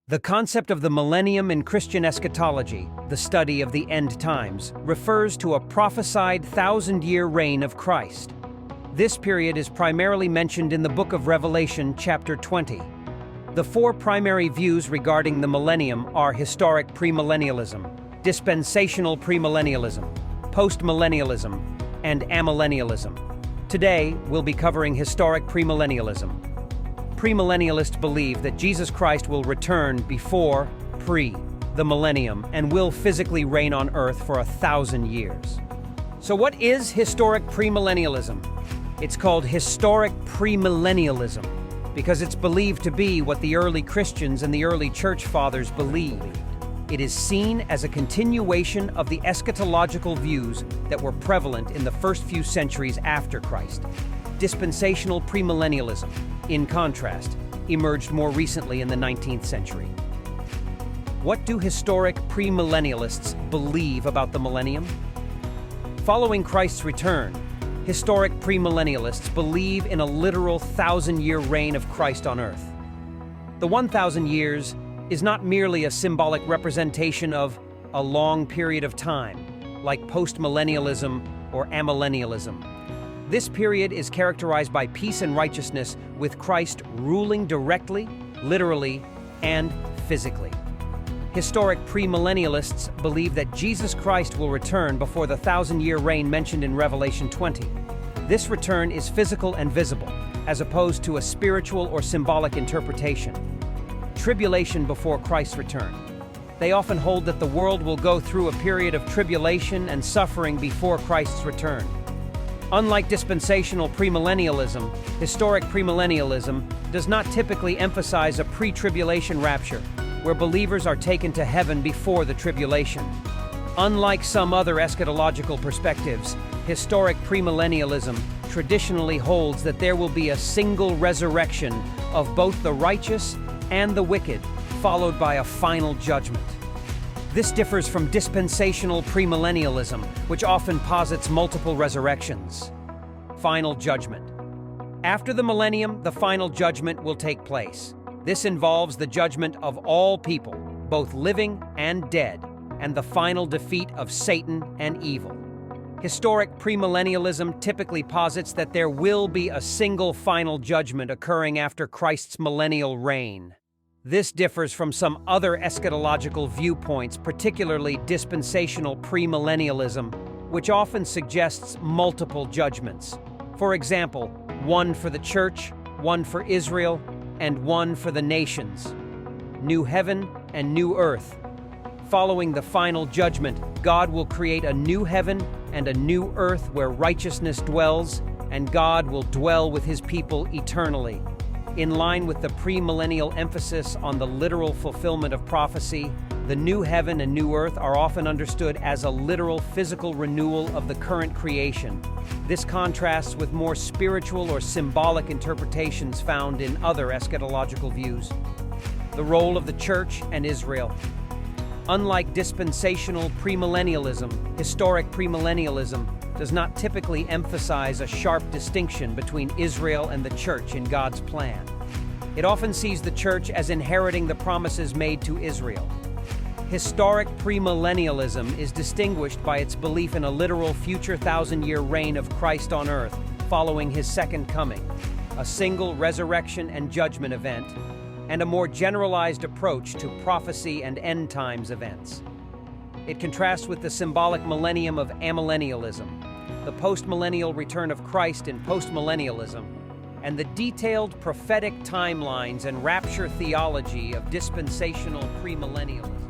The concept of the millennium in Christian eschatology, the study of the end times, refers to a prophesied thousand-year reign of Christ. This period is primarily mentioned in the book of Revelation, chapter 20. The four primary views regarding the millennium are historic premillennialism, dispensational premillennialism, post-millennialism, and amillennialism. Today, we'll be covering historic premillennialism. Premillennialists believe that Jesus Christ will return before, the millennium, and will physically reign on earth for 1,000 years. So what is historic premillennialism? It's called historic premillennialism because it's believed to be what the early Christians and the early church fathers believed. It is seen as a continuation of the eschatological views that were prevalent in the first few centuries after Christ. Dispensational premillennialism, in contrast, emerged more recently in the 19th century. What do historic premillennialists believe about the millennium? Following Christ's return, historic premillennialists believe in a literal thousand-year reign of Christ on earth. The 1,000 years is not merely a symbolic representation of a long period of time, like post-millennialism or amillennialism. This period is characterized by peace and righteousness, with Christ ruling directly, literally, and physically. Historic premillennialists believe that Jesus Christ will return before the thousand-year reign mentioned in Revelation 20. This return is physical and visible, as opposed to a spiritual or symbolic interpretation. Tribulation before Christ's return. They often hold that the world will go through a period of tribulation and suffering before Christ's return. Unlike dispensational premillennialism, historic premillennialism does not typically emphasize a pre-tribulation rapture, where believers are taken to heaven before the tribulation. Unlike some other eschatological perspectives, historic premillennialism traditionally holds that there will be a single resurrection of both the righteous and the wicked, followed by a final judgment. This differs from dispensational premillennialism, which often posits multiple resurrections. Final judgment. After the millennium, the final judgment will take place. This involves the judgment of all people, both living and dead, and the final defeat of Satan and evil. Historic premillennialism typically posits that there will be a single final judgment occurring after Christ's millennial reign. This differs from some other eschatological viewpoints, particularly dispensational premillennialism, which often suggests multiple judgments. For example, one for the church, one for Israel, and one for the nations. New heaven and new earth. Following the final judgment, God will create a new heaven and a new earth where righteousness dwells, and God will dwell with his people eternally. In line with the premillennial emphasis on the literal fulfillment of prophecy, the new heaven and new earth are often understood as a literal physical renewal of the current creation. This contrasts with more spiritual or symbolic interpretations found in other eschatological views. The role of the church and Israel. Unlike dispensational premillennialism, historic premillennialism does not typically emphasize a sharp distinction between Israel and the church in God's plan. It often sees the church as inheriting the promises made to Israel. Historic premillennialism is distinguished by its belief in a literal future thousand-year reign of Christ on earth following his second coming, a single resurrection and judgment event, and a more generalized approach to prophecy and end times events. It contrasts with the symbolic millennium of amillennialism, the post-millennial return of Christ in post-millennialism, and the detailed prophetic timelines and rapture theology of dispensational premillennialism.